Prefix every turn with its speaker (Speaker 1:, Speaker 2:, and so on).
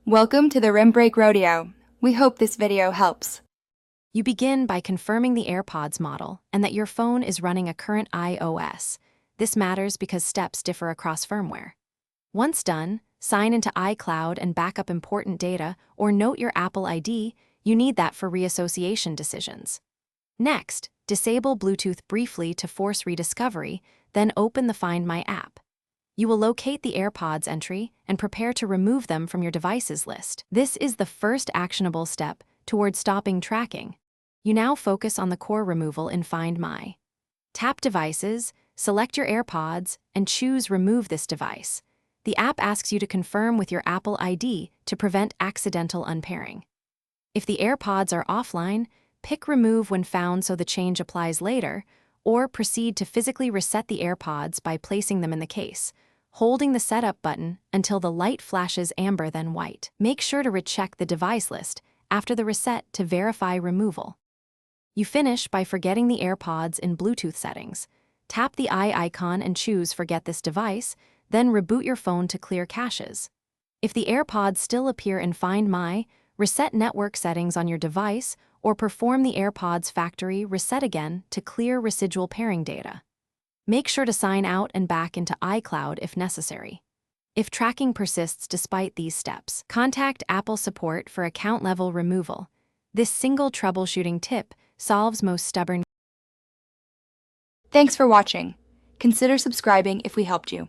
Speaker 1: Welcome to the Rim Break Rodeo. We hope this video helps.
Speaker 2: You begin by confirming the AirPods model and that your phone is running a current iOS. This matters because steps differ across firmware. Once done, sign into iCloud and back up important data or note your Apple ID. You need that for reassociation decisions. Next, disable Bluetooth briefly to force rediscovery, then open the Find My app. You will locate the AirPods entry and prepare to remove them from your devices list. This is the first actionable step toward stopping tracking. You now focus on the core removal in Find My. Tap Devices, select your AirPods, and choose Remove this device. The app asks you to confirm with your Apple ID to prevent accidental unpairing. If the AirPods are offline, pick Remove when found so the change applies later, or proceed to physically reset the AirPods by placing them in the case, holding the Setup button until the light flashes amber then white. Make sure to recheck the device list after the reset to verify removal. You finish by forgetting the AirPods in Bluetooth settings. Tap the eye icon and choose Forget this device, then reboot your phone to clear caches. If the AirPods still appear in Find My, reset network settings on your device or perform the AirPods factory reset again to clear residual pairing data. Make sure to sign out and back into iCloud if necessary. If tracking persists despite these steps, contact Apple support for account-level removal. This single troubleshooting tip solves most stubborn.
Speaker 1: Thanks for watching. Consider subscribing if we helped you.